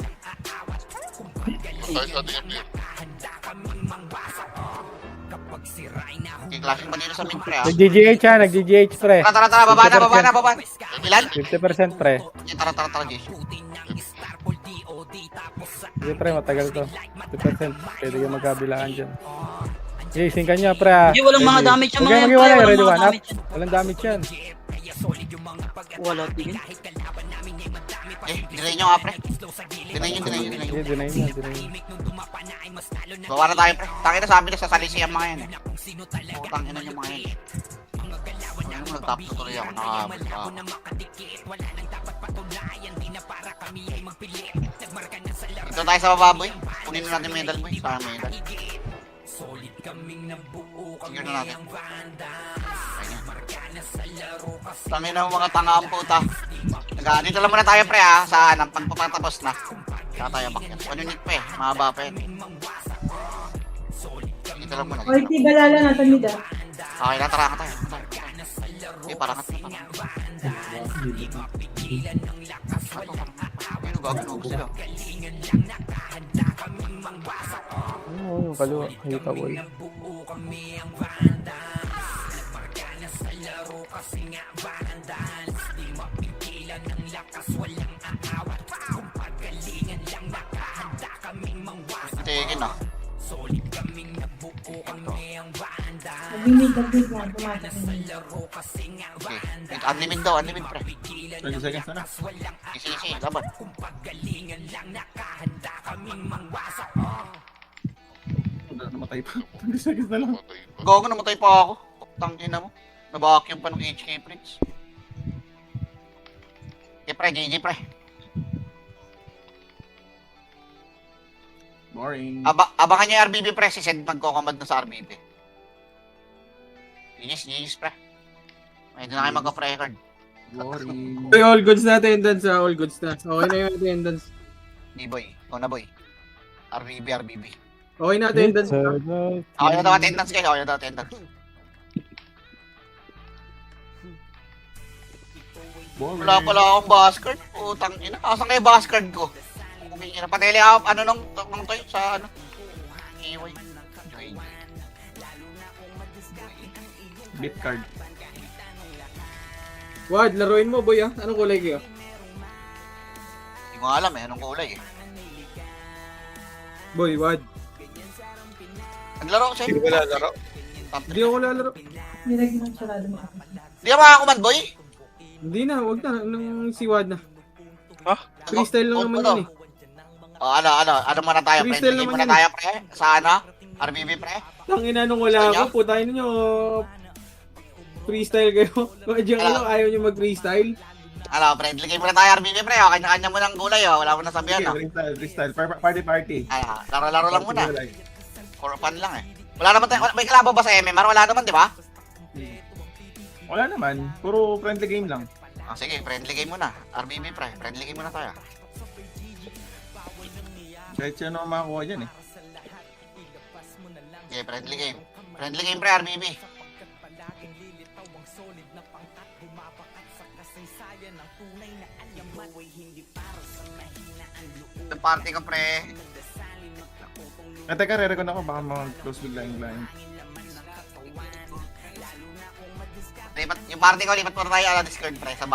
Tayo sa ating clear. Okay, clashing pa dito sa mid, pre, ah. Nag-GGH ha, nag-GGH pre. Tara, baba na. Ilan? 50% pre. Okay, tara, Jay. Hindi pre, matagal to. 50%. Pwede kayo magkabilaan dyan. Okay, singkan nyo pre ha. Hindi, walang mga damage yung Huwag mga kayo yan, pre. mag-iwalay, Walang ready mga one up. damage yan. Walang damage yan. Wala, tigil. Dinayin nyo nga, pre. Dinayin nyo. Sige, deny nyo. Bawa na tayo, pre. Tangina, sabi na sa salisi ang mga yan, eh. Tangina nyo mga yan. Ano, nag-top tuloy ako, nakahabol pa ako. Dito tayo sa baba, boy. Kunin na natin medal, boy. Saan medal? Sige na natin. Tangin na mga tanga ang puta. Dito lang muna tayo, pre, ha. Saan? Ang pagpapatapos na. Kaya tayo bakit. 1 unit pa, eh. Mahaba pa yun. Dito lang muna. Oy, tigalala na sa mid ah. Okay na, tara ka tayo. Eh, parang ka. Ano, gagawin sila. Oo, yung kaliwa. Hita boy. Tigin, ah. Nag-mid na, pumasok na mid. Okay. Unlimit daw, unlimit, pre. 20 seconds na na. Isi, laban. Namatay pa. 20 seconds na lang. Patay pa. Gogo, namatay pa ako. Tangina mo. Nabacuum pa ng HK Prince. Okay, pre, GG, pre. Boring. Abangan niyo yung RBB, pre. Si Sed magkokomand na sa RBB. GG's, pre. Ay, doon na kayo magka-pre-record. Boring. Uy, all goods na attendance ha, all goods na. Okay na yung attendance. Di, boy. Ikaw na, boy. RBB. Okay na attendance. Okay na daw attendance, guys. Okay na daw attendance. Boring. Wala pala akong bascard. Putang ina. Asan kayo bascard ko? Kumain na. Patili ako, ano nung tayo sa ano. Iway. Bit card. Wad, laruin mo boy ha. Anong kulay kayo? Hindi ko alam eh. Anong kulay eh. Boy, Wad. Naglaro ko sa'yo. Hindi ko lalaro. Hindi ako lalaro. Nilagyan ng sarado mo ako. Hindi ka makakumand, boy. Hindi na, wag na. Nung si Wad na. Ha? Freestyle lang naman yun eh. Oh, ano muna tayo, pre? Freestyle Hindi naman muna yun. tayo, pre. Sa ano? RBB, pre. Tangina nung wala Gusto ako, putayin nyo. Freestyle kayo. Medyo ano, ayaw nyo mag-freestyle. Ano, pre? Ligay muna tayo RBB, pre. O, kanya-kanya mo ng gulay, oh. Wala mo na sabihan, oh. Freestyle. Party. Laro-laro lang muna. For fun lang, eh. Wala naman tayo. May kalaban ba sa MMR? Wala naman, di ba? Wala naman. Puro friendly game lang. Ah, sige, friendly game muna. RBB, pre. Friendly game muna tayo. Kahit sino ang makakuha dyan eh. Okay, friendly game. Friendly game, pre. RBB. Yung party ko, pre. Teka, re-recon ako. Baka mag-close bigla yung line. Yung party ko, lipat muna tayo. Discord, pre. Sa